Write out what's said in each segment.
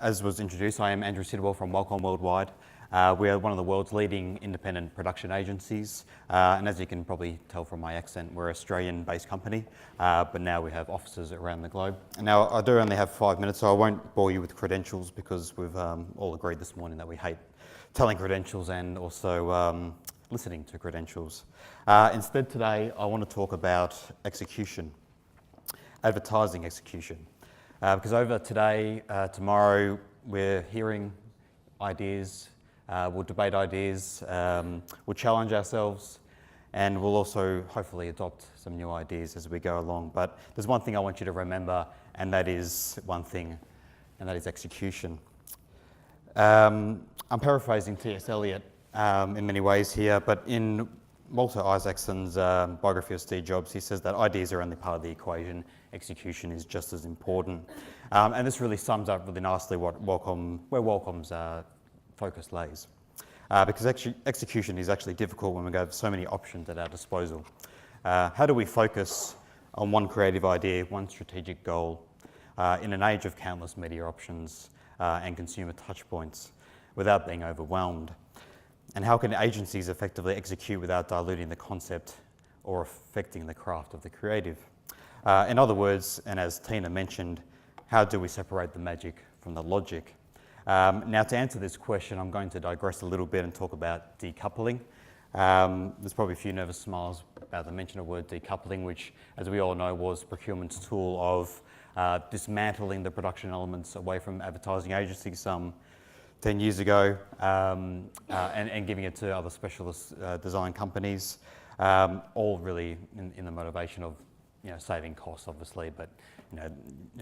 as was introduced, I am Andrew Sidwell from Wellcom Worldwide. We are one of the world's leading independent production agencies, and as you can probably tell from my accent, we're an Australian-based company, but now we have offices around the globe. And now, I do only have 5 minutes, so I won't bore you with credentials because we've all agreed this morning that we hate telling credentials and also listening to credentials. Instead today, I want to talk about execution, advertising execution. Because over today, tomorrow, we're hearing ideas, we'll debate ideas, we'll challenge ourselves, and we'll also hopefully adopt some new ideas as we go along. But there's one thing I want you to remember, and that is one thing, and that is execution. I'm paraphrasing T.S. Eliot in many ways here, but in Walter Isaacson's biography of Steve Jobs, he says that ideas are only part of the equation, execution is just as important. And this really sums up really nicely where Wellcom's focus lays. Because execution is actually difficult when we have so many options at our disposal. How do we focus on one creative idea, one strategic goal, in an age of countless media options and consumer touchpoints without being overwhelmed? And how can agencies effectively execute without diluting the concept or affecting the craft of the creative? In other words, and as Tina mentioned, how do we separate the magic from the logic? Now, to answer this question, I'm going to digress a little bit and talk about decoupling. There's probably a few nervous smiles about the mention of the word decoupling, which, as we all know, was procurement's tool of dismantling the production elements away from advertising agencies some 10 years ago, and giving it to other specialist design companies, all really in the motivation of saving costs, obviously, but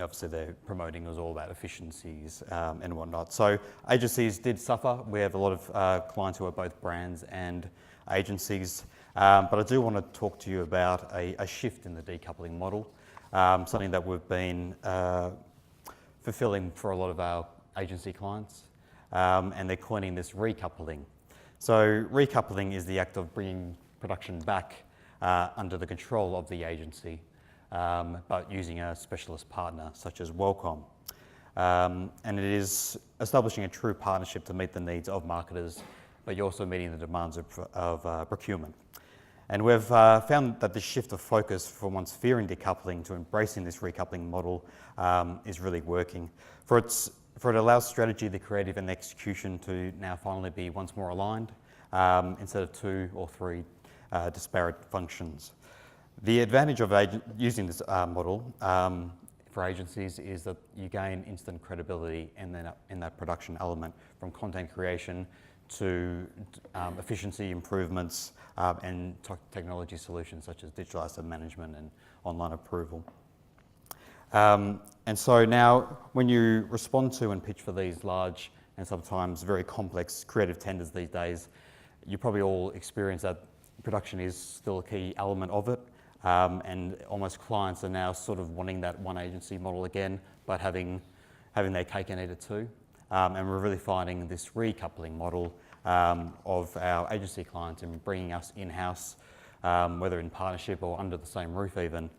obviously they're promoting it was all about efficiencies and whatnot. So agencies did suffer. We have a lot of clients who are both brands and agencies, but I do want to talk to you about a shift in the decoupling model, something that we've been fulfilling for a lot of our agency clients. And they're coining this recoupling. So recoupling is the act of bringing production back under the control of the agency, but using a specialist partner such as Wellcom. And it is establishing a true partnership to meet the needs of marketers, but you're also meeting the demands of procurement. And we've found that the shift of focus from once fearing decoupling to embracing this recoupling model is really working. For it allows strategy, the creative and the execution to now finally be once more aligned instead of two or three disparate functions. The advantage of using this model for agencies is that you gain instant credibility in that production element, from content creation to efficiency improvements and technology solutions such as digital asset management and online approval. And so now, when you respond to and pitch for these large and sometimes very complex creative tenders these days, you probably all experience that production is still a key element of it, and almost clients are now sort of wanting that one agency model again, but having their cake and eat it too. And we're really finding this recoupling model of our agency clients and bringing us in-house, whether in partnership or under the same roof even,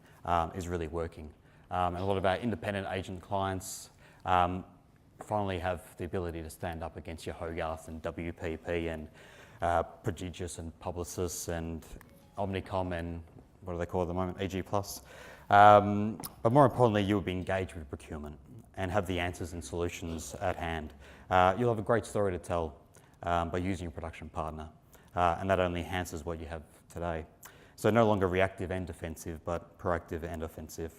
is really working. And a lot of our independent agent clients finally have the ability to stand up against your Hogarth and WPP and Prodigious and Publicitas and Omnicom and what do they call at the moment, AG+. But more importantly, you'll be engaged with procurement and have the answers and solutions at hand. You'll have a great story to tell by using a production partner, and that only enhances what you have today. So no longer reactive and defensive, but proactive and offensive.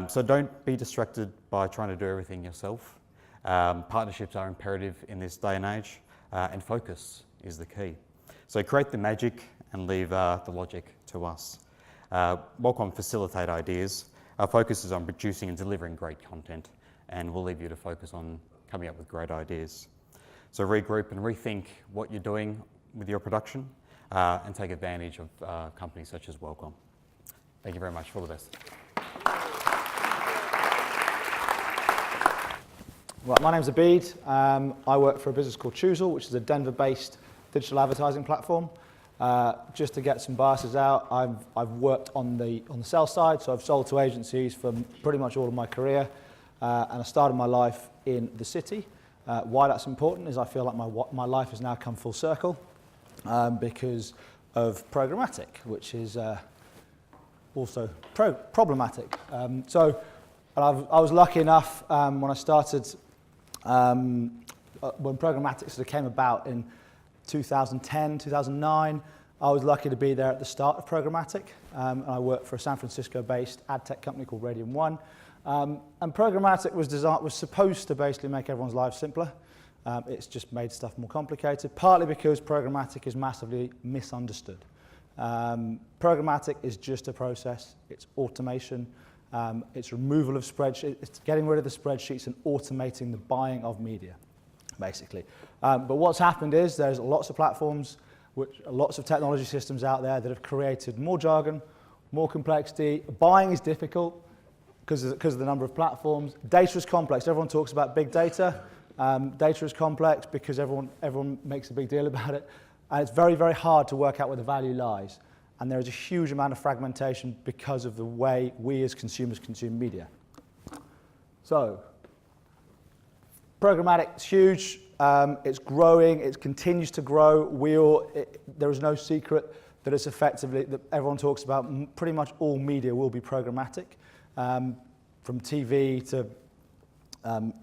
So don't be distracted by trying to do everything yourself. Partnerships are imperative in this day and age, and focus is the key. So create the magic and leave the logic to us. Wellcom facilitate ideas. Our focus is on producing and delivering great content, and we'll leave you to focus on coming up with great ideas. So regroup and rethink what you're doing with your production, and take advantage of companies such as Wellcom. Thank you very much. All the best. Right, my name's Abeed. I work for a business called Choozel, which is a Denver-based digital advertising platform. Just to get some biases out, I've worked on the sales side, so I've sold to agencies for pretty much all of my career. and I started my life in the city. Why that's important is I feel like my life has now come full circle because of programmatic, which is also problematic. So I was lucky enough when I started, when programmatic sort of came about in 2010, 2009, I was lucky to be there at the start of programmatic. And I worked for a San Francisco-based ad tech company called Radian One. And programmatic was supposed to basically make everyone's lives simpler. It's just made stuff more complicated, partly because programmatic is massively misunderstood. Programmatic is just a process. It's automation. It's removal of spreadsheets. It's getting rid of the spreadsheets and automating the buying of media, basically. But what's happened is there's lots of platforms, lots of technology systems out there that have created more jargon, more complexity. Buying is difficult because of the number of platforms. Data is complex. Everyone talks about big data. Data is complex because everyone makes a big deal about it. And it's very, very hard to work out where the value lies. And there is a huge amount of fragmentation because of the way we as consumers consume media. So, programmatic is huge. It's growing. It continues to grow. There is no secret that it's effectively, that everyone talks about, pretty much all media will be programmatic, from TV to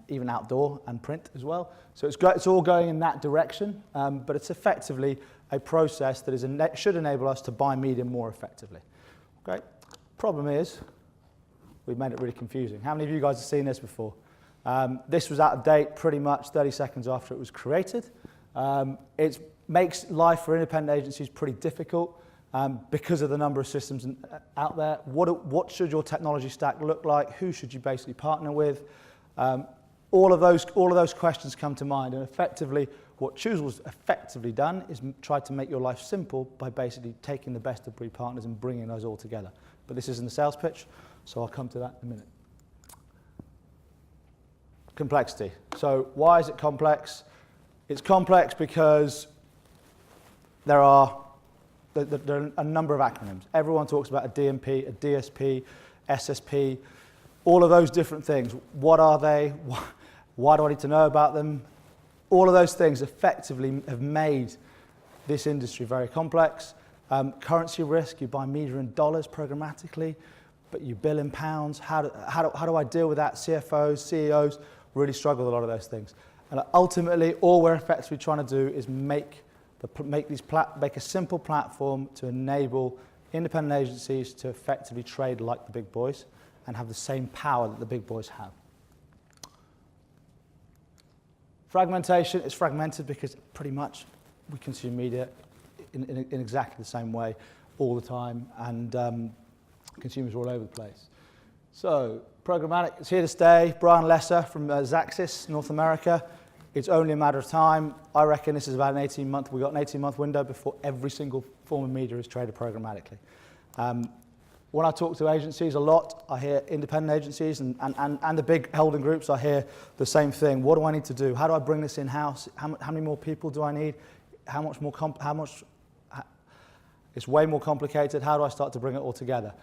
even outdoor and print as well. So it's all going in that direction, but it's effectively a process that should enable us to buy media more effectively. Okay. Problem is, we've made it really confusing. How many of you guys have seen this before? This was out of date pretty much 30 seconds after it was created. It makes life for independent agencies pretty difficult because of the number of systems out there. What should your technology stack look like? Who should you basically partner with? All of those questions come to mind, and effectively, what Choozel's effectively done is tried to make your life simple by basically taking the best of breed partners and bringing those all together. But this isn't a sales pitch, so I'll come to that in a minute. Complexity. So why is it complex? It's complex because there are a number of acronyms. Everyone talks about a DMP, a DSP, SSP, all of those different things. What are they? Why do I need to know about them? All of those things effectively have made this industry very complex. Currency risk, you buy media in dollars programmatically, but you bill in pounds. How do I deal with that? CFOs, CEOs really struggle with a lot of those things. And ultimately, all we're effectively trying to do is make a simple platform to enable independent agencies to effectively trade like the big boys and have the same power that the big boys have. Fragmentation is fragmented because pretty much we consume media in exactly the same way all the time, and consumers are all over the place. So, programmatic is here to stay. Brian Lesser from Xaxis, North America. It's only a matter of time. I reckon this is about an 18-month. We've got an 18-month window before every single form of media is traded programmatically. When I talk to agencies a lot, I hear independent agencies and the big holding groups, I hear the same thing. What do I need to do? How do I bring this in-house? How many more people do I need? It's way more complicated. How do I start to bring it all together?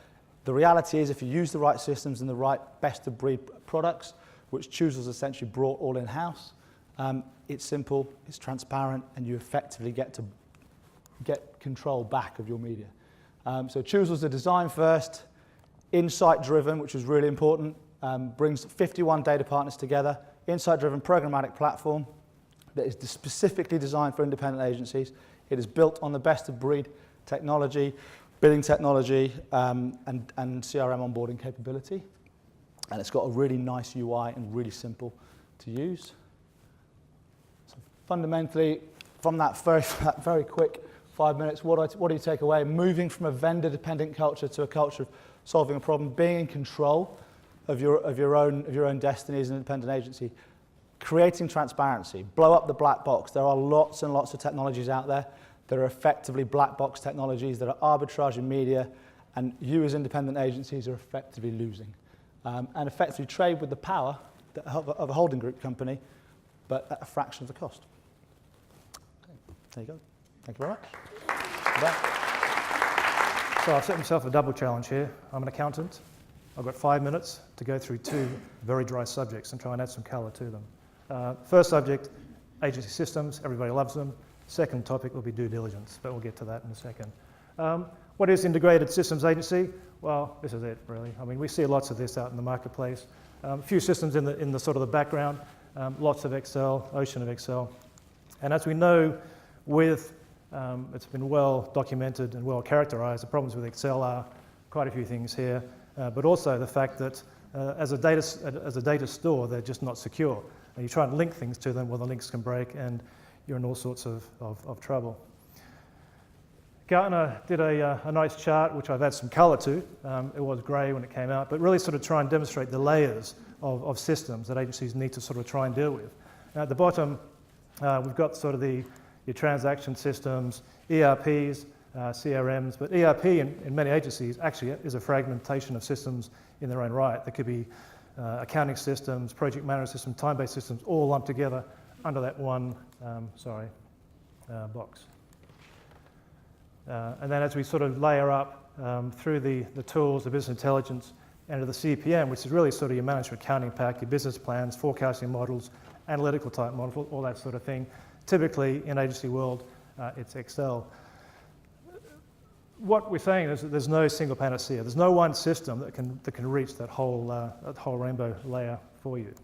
The reality is if you use the right systems and the right best-of-breed products, which Choozel's essentially brought all in-house, it's simple, it's transparent, and you effectively get to get control back of your media. So Choozel's a design-first, insight-driven, which is really important, brings 51 data partners together, insight-driven programmatic platform that is specifically designed for independent agencies. It is built on the best-of-breed technology, billing technology, and CRM onboarding capability. And it's got a really nice UI and really simple to use. So fundamentally, from that very quick 5 minutes, what do you take away? Moving from a vendor-dependent culture to a culture of solving a problem, being in control of your own destiny as an independent agency, creating transparency, blow up the black box. There are lots and lots of technologies out there that are effectively black box technologies that are arbitrage in media, and you as independent agencies are effectively losing. And effectively trade with the power of a holding group company, but at a fraction of the cost. Okay. There you go. Thank you very much. So I've set myself a double challenge here. I'm an accountant, I've got 5 minutes to go through 2 very dry subjects and try and add some colour to them. First subject, agency systems, everybody loves them. Second topic will be due diligence, but we'll get to that in a second. What is integrated systems agency? Well, this is it, really. I mean, we see lots of this out in the marketplace. A few systems in the sort of the background, lots of Excel, ocean of Excel. And as we know, it's been well documented and well characterized, the problems with Excel are quite a few things here, but also the fact that as a data store, they're just not secure. And you try and link things to them, well, the links can break and you're in all sorts of trouble. Gartner did a nice chart, which I've added some colour to. It was grey when it came out, but really sort of try and demonstrate the layers of systems that agencies need to sort of try and deal with. Now at the bottom, we've got sort of your transaction systems, ERPs, CRMs, but ERP in many agencies actually is a fragmentation of systems in their own right. There could be accounting systems, project management systems, time-based systems, all lumped together under that one box. And then as we sort of layer up through the tools, the business intelligence, and to the CPM, which is really sort of your management accounting pack, your business plans, forecasting models, analytical type models, all that sort of thing. Typically in agency world, it's Excel. What we're saying is that there's no single panacea. There's no one system that can reach that whole rainbow layer for you.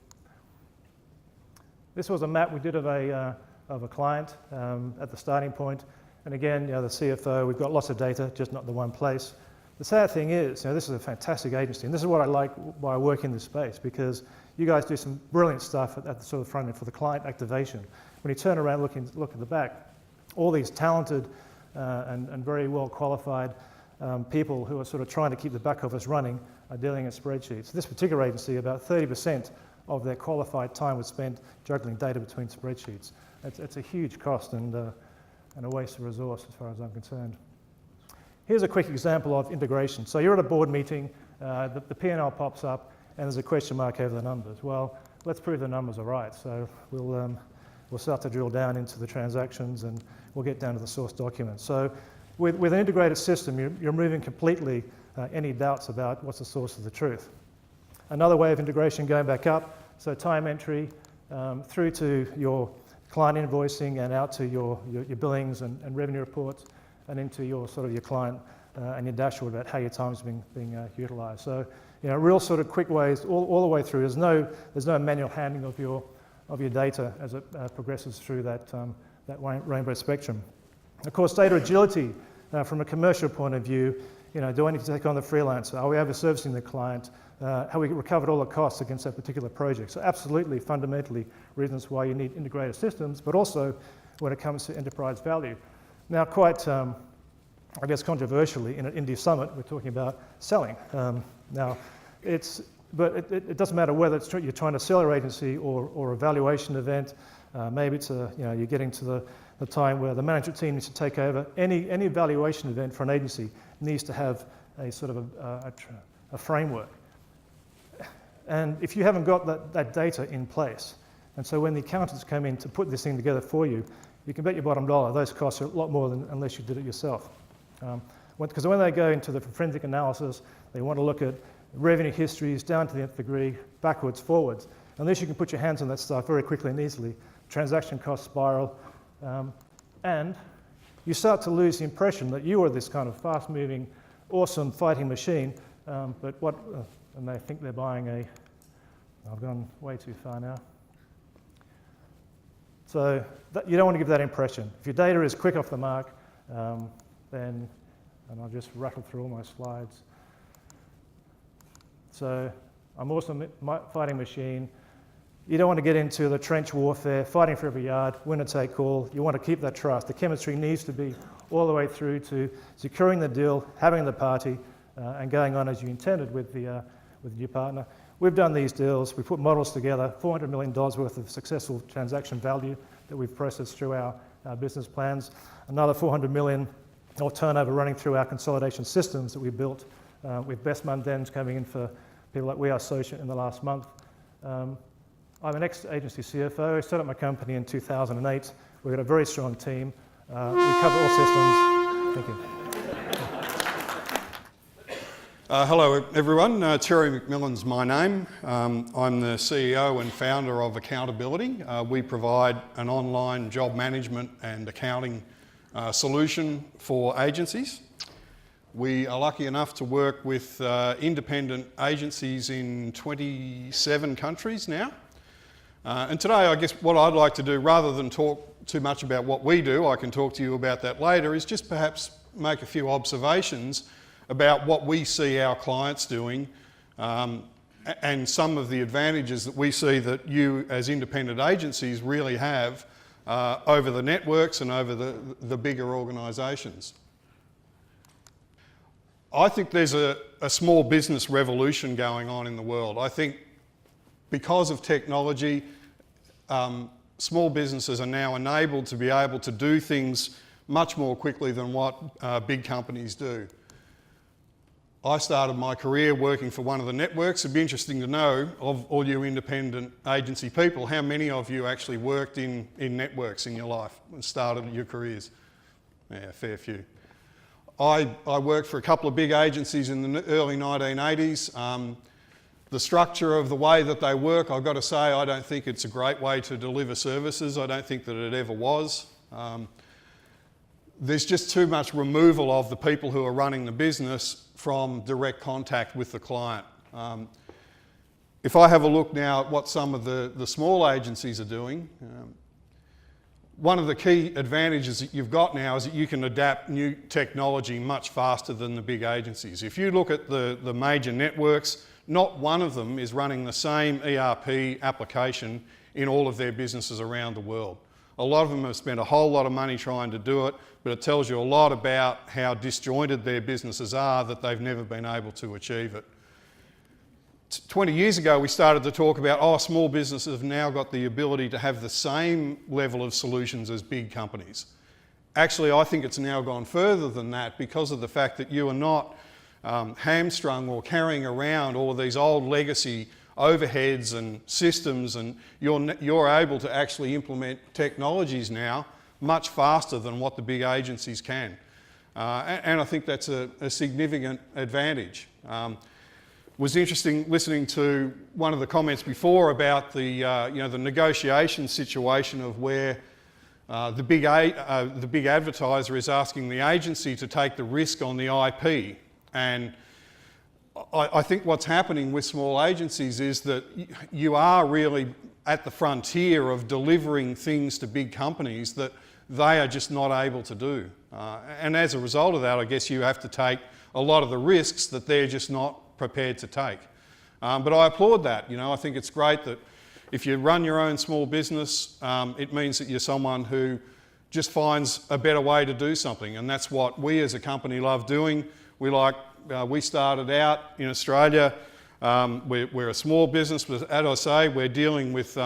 This was a map we did of a client at the starting point. And again, the CFO, we've got lots of data, just not the one place. The sad thing is, this is a fantastic agency, and this is what I like why I work in this space, because you guys do some brilliant stuff at the sort of front end for the client activation. When you turn around, look at the back, all these talented and very well qualified people who are sort of trying to keep the back office running are dealing in spreadsheets. This particular agency, about 30% of their qualified time was spent juggling data between spreadsheets. It's a huge cost and a waste of resource as far as I'm concerned. Here's a quick example of integration. So you're at a board meeting, the P&L pops up, and there's a question mark over the numbers. Well, let's prove the numbers are right. So we'll start to drill down into the transactions and we'll get down to the source documents. So with an integrated system, you're removing completely any doubts about what's the source of the truth. Another way of integration going back up, so time entry through to your client invoicing and out to your billings and revenue reports and into your sort of your client and your dashboard about how your time is being utilised. So real sort of quick ways all the way through. There's no manual handling of your data as it progresses through that rainbow spectrum. Of course, data agility from a commercial point of view. Do I need to take on the freelancer? Are we over servicing the client? Have we recovered all the costs against that particular project? So absolutely, fundamentally, reasons why you need integrated systems, but also when it comes to enterprise value. Now, quite, I guess, controversially, in an India summit, we're talking about selling. Now, but it doesn't matter whether you're trying to sell your agency or a valuation event. Maybe it's you're getting to the time where the management team needs to take over. Any valuation event for an agency needs to have a sort of a framework. And if you haven't got that data in place, and so when the accountants come in to put this thing together for you, you can bet your bottom dollar those costs are a lot more than unless you did it yourself. Because when they go into the forensic analysis, they want to look at revenue histories down to the nth degree, backwards, forwards. Unless you can put your hands on that stuff very quickly and easily, transaction costs spiral, and you start to lose the impression that you are this kind of fast-moving, awesome fighting machine, and they think they're buying I've gone way too far now. So you don't want to give that impression. If your data is quick off the mark, then, and I'll just rattle through all my slides. So I'm also fighting machine. You don't want to get into the trench warfare, fighting for every yard, winner take all. You want to keep that trust. The chemistry needs to be all the way through to securing the deal, having the party, and going on as you intended with your partner. We've done these deals. We put models together, $400 million worth of successful transaction value that we've processed through our business plans. Another $400 million of turnover running through our consolidation systems that we built with best month-ends coming in for people like we are associate in the last month. I'm an ex-agency CFO. I set up my company in 2008. We've got a very strong team. We cover all systems. Thank you. Hello everyone, Terry McMillan's my name. I'm the CEO and founder of Accountability. We provide an online job management and accounting solution for agencies. We are lucky enough to work with independent agencies in 27 countries now. And today I guess what I'd like to do, rather than talk too much about what we do, I can talk to you about that later, is just perhaps make a few observations about what we see our clients doing and some of the advantages that we see that you as independent agencies really have over the networks and over the bigger organisations. I think there's a small business revolution going on in the world. I think because of technology, small businesses are now enabled to be able to do things much more quickly than what big companies do. I started my career working for one of the networks. It'd be interesting to know, of all you independent agency people, how many of you actually worked in networks in your life and started your careers? Yeah, a fair few. I worked for a couple of big agencies in the early 1980s. The structure of the way that they work, I've got to say, I don't think it's a great way to deliver services. I don't think that it ever was. There's just too much removal of the people who are running the business from direct contact with the client. If I have a look now at what some of the small agencies are doing, one of the key advantages that you've got now is that you can adapt new technology much faster than the big agencies. If you look at the major networks, not one of them is running the same ERP application in all of their businesses around the world. A lot of them have spent a whole lot of money trying to do it, but it tells you a lot about how disjointed their businesses are that they've never been able to achieve it. 20 years ago, we started to talk about, small businesses have now got the ability to have the same level of solutions as big companies. Actually, I think it's now gone further than that because of the fact that you are not hamstrung or carrying around all of these old legacy overheads and systems, and you're able to actually implement technologies now much faster than what the big agencies can. And I think that's a significant advantage. Was interesting listening to one of the comments before about the negotiation situation of where the big advertiser is asking the agency to take the risk on the IP. And I think what's happening with small agencies is that you are really at the frontier of delivering things to big companies that they are just not able to do. And as a result of that, I guess you have to take a lot of the risks that they're just not prepared to take. But I applaud that. I think it's great that if you run your own small business, it means that you're someone who just finds a better way to do something. And that's what we as a company love doing. We started out in Australia, we're a small business, but as I say, we're dealing with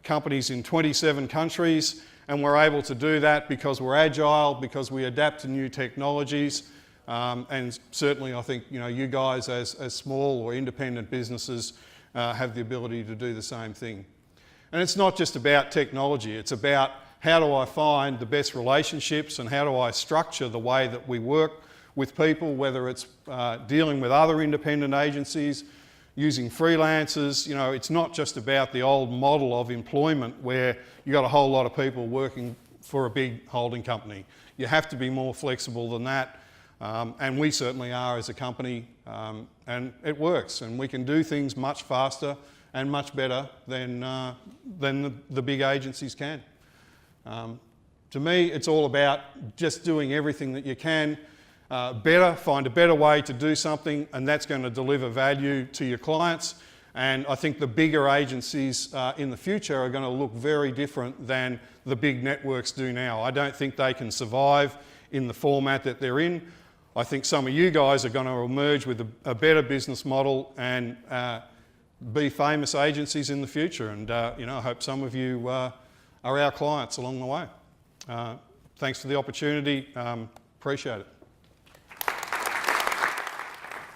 companies in 27 countries, and we're able to do that because we're agile, because we adapt to new technologies, and certainly I think you guys as small or independent businesses have the ability to do the same thing. And it's not just about technology, it's about how do I find the best relationships and how do I structure the way that we work with people, whether it's dealing with other independent agencies, using freelancers. It's not just about the old model of employment where you got a whole lot of people working for a big holding company. You have to be more flexible than that, and we certainly are as a company, and it works, and we can do things much faster and much better than the big agencies can. To me, it's all about just doing everything that you can find a better way to do something, and that's going to deliver value to your clients. And I think the bigger agencies in the future are going to look very different than the big networks do now. I don't think they can survive in the format that they're in. I think some of you guys are going to emerge with a better business model and be famous agencies in the future. And I hope some of you are our clients along the way. Thanks for the opportunity. Appreciate it.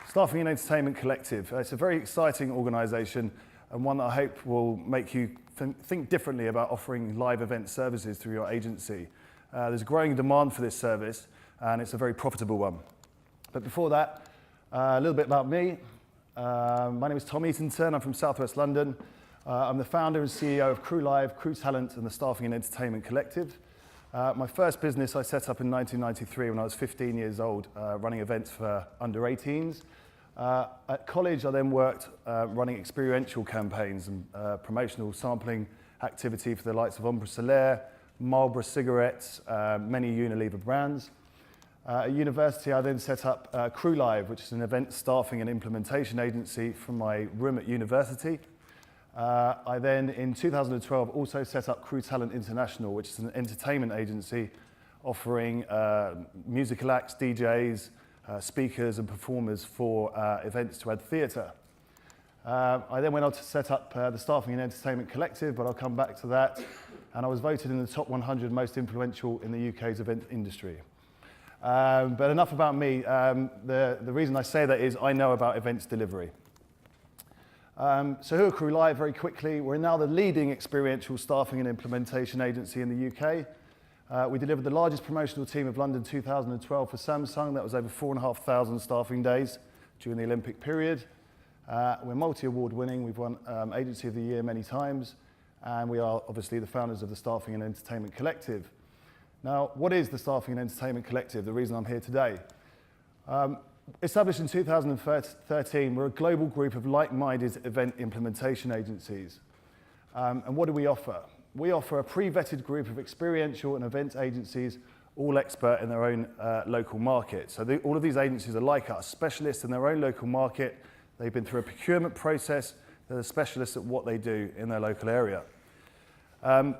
Staffing and Entertainment Collective. It's a very exciting organisation and one that I hope will make you think differently about offering live event services through your agency. There's a growing demand for this service and it's a very profitable one. But before that, A little bit about me. My name is Tom Eatenton. I'm from Southwest London. I'm the founder and CEO of KruLive, Crew Talent, and the Staffing and Entertainment Collective. My first business I set up in 1993 when I was 15 years old, running events for under 18s. At college, I then worked running experiential campaigns and promotional sampling activity for the likes of Ombre Solaire, Marlboro cigarettes, many Unilever brands. At university, I then set up KruLive, which is an event staffing and implementation agency from my room at university. I then, in 2012, also set up Crew Talent International, which is an entertainment agency offering musical acts, DJs, speakers and performers for events to add theatre. I then went on to set up the Staffing and Entertainment Collective, but I'll come back to that. And I was voted in the top 100 most influential in the UK's event industry. But enough about me. The reason I say that is I know about events delivery. So who are KruLive? Very quickly, we're now the leading experiential staffing and implementation agency in the UK. We delivered the largest promotional team of London 2012 for Samsung. That was over 4,500 staffing days during the Olympic period. We're multi-award winning. We've won Agency of the Year many times. And we are obviously the founders of the Staffing and Entertainment Collective. Now, what is the Staffing and Entertainment Collective? The reason I'm here today. Established in 2013, we're a global group of like-minded event implementation agencies. And what do we offer? We offer a pre-vetted group of experiential and event agencies, all expert in their own local market. So all of these agencies are like us, specialists in their own local market. They've been through a procurement process. They're the specialists at what they do in their local area.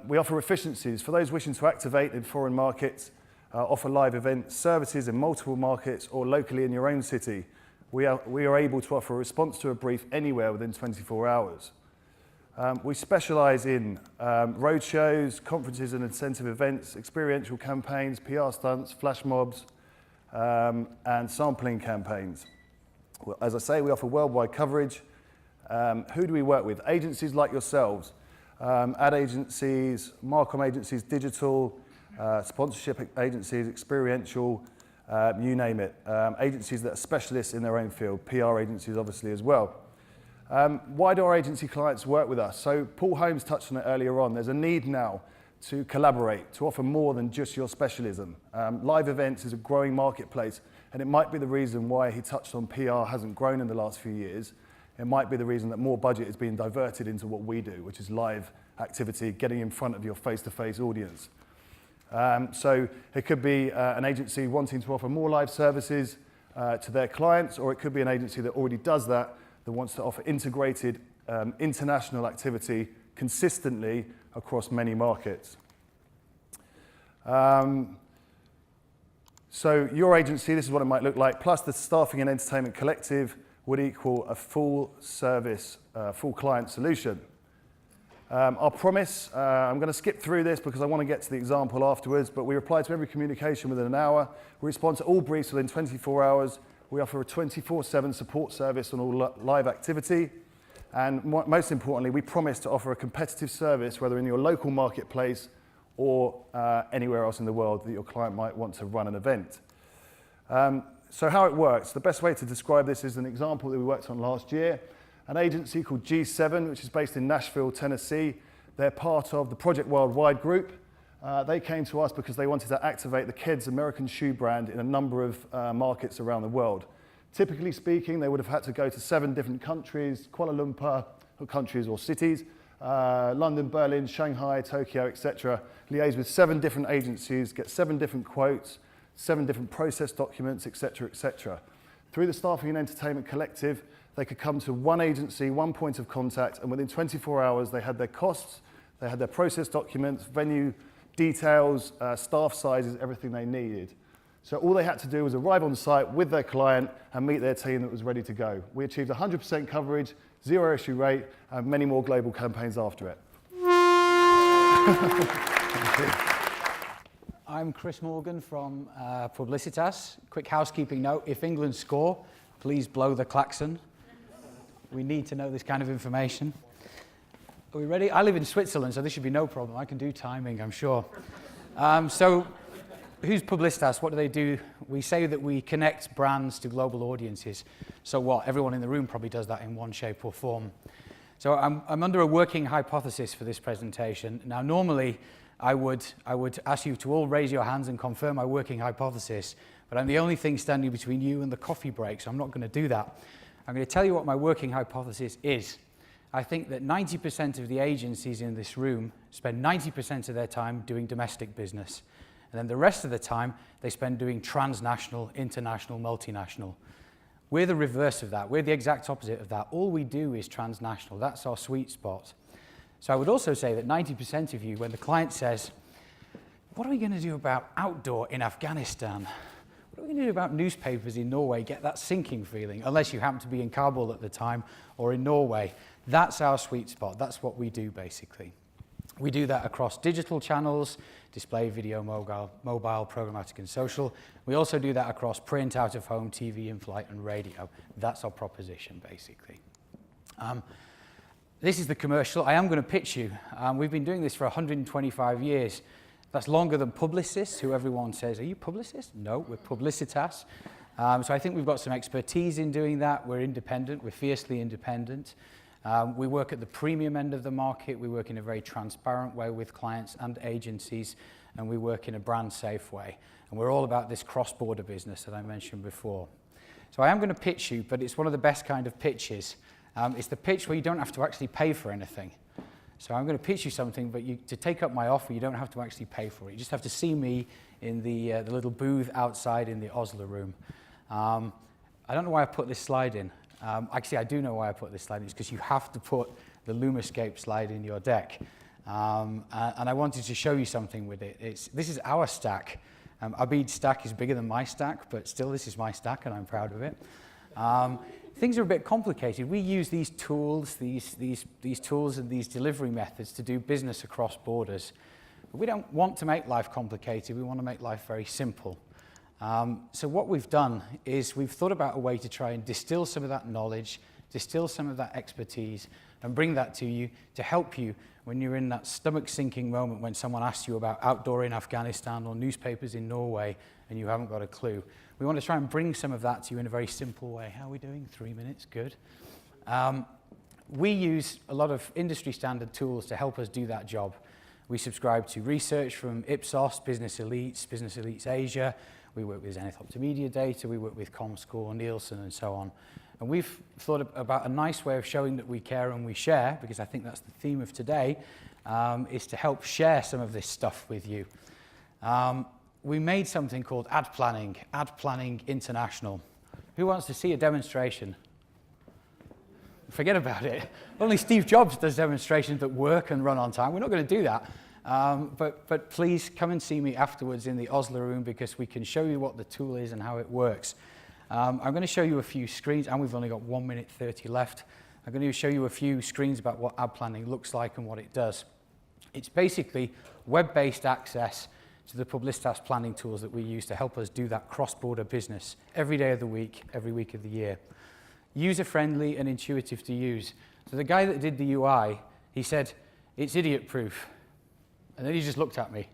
We offer efficiencies for those wishing to activate in foreign markets, offer live event services in multiple markets or locally in your own city. We are able to offer a response to a brief anywhere within 24 hours. We specialise in roadshows, conferences and incentive events, experiential campaigns, PR stunts, flash mobs, and sampling campaigns. Well, as I say, we offer worldwide coverage. Who do we work with? Agencies like yourselves. Ad agencies, Wellcom agencies, digital, sponsorship agencies, experiential, you name it. Agencies that are specialists in their own field, PR agencies obviously as well. Why do our agency clients work with us? So Paul Holmes touched on it earlier on. There's a need now to collaborate, to offer more than just your specialism. Live events is a growing marketplace, and it might be the reason why he touched on PR hasn't grown in the last few years. It might be the reason that more budget is being diverted into what we do, which is live activity, getting in front of your face-to-face audience. So it could be an agency wanting to offer more live services to their clients, or it could be an agency that already does that wants to offer integrated international activity consistently across many markets. So your agency, this is what it might look like, plus the Staffing and Entertainment Collective would equal a full service, full client solution. Our promise, I'm going to skip through this because I want to get to the example afterwards, but we reply to every communication within an hour. We respond to all briefs within 24 hours. We offer a 24/7 support service on all live activity. And most importantly, we promise to offer a competitive service, whether in your local marketplace or anywhere else in the world that your client might want to run an event. So how it works, the best way to describe this is an example that we worked on last year. An agency called G7, which is based in Nashville, Tennessee. They're part of the Project Worldwide group. They came to us because they wanted to activate the Keds American shoe brand in a number of markets around the world. Typically speaking, they would have had to go to 7 different countries, Kuala Lumpur, or countries or cities, London, Berlin, Shanghai, Tokyo, etc. Liaise with 7 different agencies, get 7 different quotes, 7 different process documents, etc., etc. Through the Staffing and Entertainment Collective, they could come to one agency, one point of contact, and within 24 hours, they had their costs, they had their process documents, venue details, staff sizes, everything they needed. So all they had to do was arrive on site with their client and meet their team that was ready to go. We achieved 100% coverage, 0 issue rate, and many more global campaigns after it. I'm Chris Morgan from Publicitas. Quick housekeeping note, if England score, please blow the klaxon. We need to know this kind of information. Are we ready? I live in Switzerland, so this should be no problem. I can do timing, I'm sure. So who's Publicitas? What do they do? We say that we connect brands to global audiences. So what? Everyone in the room probably does that in one shape or form. So I'm under a working hypothesis for this presentation. Now, normally, I would ask you to all raise your hands and confirm my working hypothesis, but I'm the only thing standing between you and the coffee break, so I'm not going to do that. I'm going to tell you what my working hypothesis is. I think that 90% of the agencies in this room spend 90% of their time doing domestic business. And then the rest of the time, they spend doing transnational, international, multinational. We're the reverse of that. We're the exact opposite of that. All we do is transnational. That's our sweet spot. So I would also say that 90% of you, when the client says, what are we going to do about outdoor in Afghanistan? What are we going to do about newspapers in Norway? Get that sinking feeling, unless you happen to be in Kabul at the time or in Norway. That's our sweet spot. That's what we do, basically. We do that across digital channels, display, video, mobile, programmatic, and social. We also do that across print, out-of-home, TV, in-flight, and radio. That's our proposition, basically. This is the commercial. I am going to pitch you. We've been doing this for 125 years. That's longer than Publicis, who everyone says, are you Publicis? No, we're Publicitas. So I think we've got some expertise in doing that. We're independent. We're fiercely independent. We work at the premium end of the market. We work in a very transparent way with clients and agencies, and we work in a brand-safe way. And we're all about this cross-border business that I mentioned before. So I am going to pitch you, but it's one of the best kind of pitches. It's the pitch where you don't have to actually pay for anything. So I'm going to pitch you something, but to take up my offer, you don't have to actually pay for it. You just have to see me in the little booth outside in the Oslo room. I don't know why I put this slide in. Actually, I do know why I put this slide in. It's because you have to put the Lumascape slide in your deck. And I wanted to show you something with it. This is our stack. Abeed's stack is bigger than my stack, but still this is my stack, and I'm proud of it. Things are a bit complicated. We use these tools, these tools and these delivery methods to do business across borders. But we don't want to make life complicated. We want to make life very simple. So what we've done is we've thought about a way to try and distill some of that knowledge, distill some of that expertise, and bring that to you to help you when you're in that stomach-sinking moment when someone asks you about outdoor in Afghanistan or newspapers in Norway and you haven't got a clue. We want to try and bring some of that to you in a very simple way. How are we doing? 3 minutes, good. We use a lot of industry standard tools to help us do that job. We subscribe to research from Ipsos, Business Elites Asia. We work with Zenith Optimedia data. We work with Comscore, Nielsen, and so on. And we've thought about a nice way of showing that we care and we share, because I think that's the theme of today, is to help share some of this stuff with you. We made something called Ad Planning International. Who wants to see a demonstration? Forget about it. Only Steve Jobs does demonstrations that work and run on time. We're not going to do that. But please come and see me afterwards in the Oslo room, because we can show you what the tool is and how it works. I'm going to show you a few screens, and we've only got 1 minute 30 left. I'm going to show you a few screens about what ad planning looks like and what it does. It's basically web-based access to the Publicitas planning tools that we use to help us do that cross-border business every day of the week, every week of the year. User-friendly and intuitive to use. So the guy that did the UI, he said, it's idiot-proof. And then he just looked at me.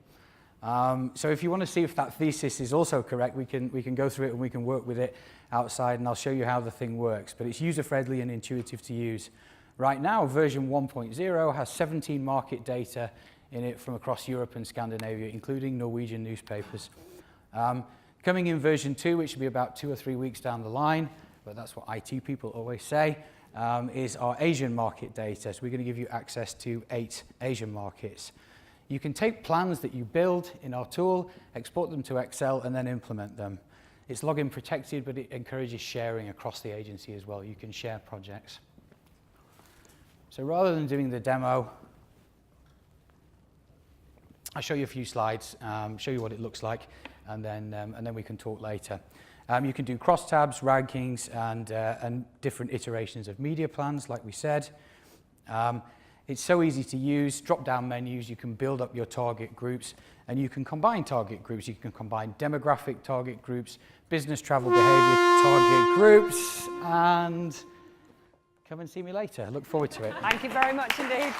So if you want to see if that thesis is also correct, we can go through it and we can work with it outside, and I'll show you how the thing works. But it's user-friendly and intuitive to use. Right now, version 1.0 has 17 market data in it from across Europe and Scandinavia, including Norwegian newspapers. Coming in version 2, which will be about 2 or 3 weeks down the line, but that's what IT people always say, is our Asian market data. So we're going to give you access to 8 Asian markets. You can take plans that you build in our tool, export them to Excel, and then implement them. It's login protected, but it encourages sharing across the agency as well. You can share projects. So rather than doing the demo, I'll show you a few slides, show you what it looks like, and then we can talk later. You can do crosstabs, rankings, and different iterations of media plans, like we said. It's so easy to use. Drop-down menus, you can build up your target groups, and you can combine target groups. You can combine demographic target groups, business travel behavior target groups, and come and see me later. I look forward to it. Thank you very much indeed.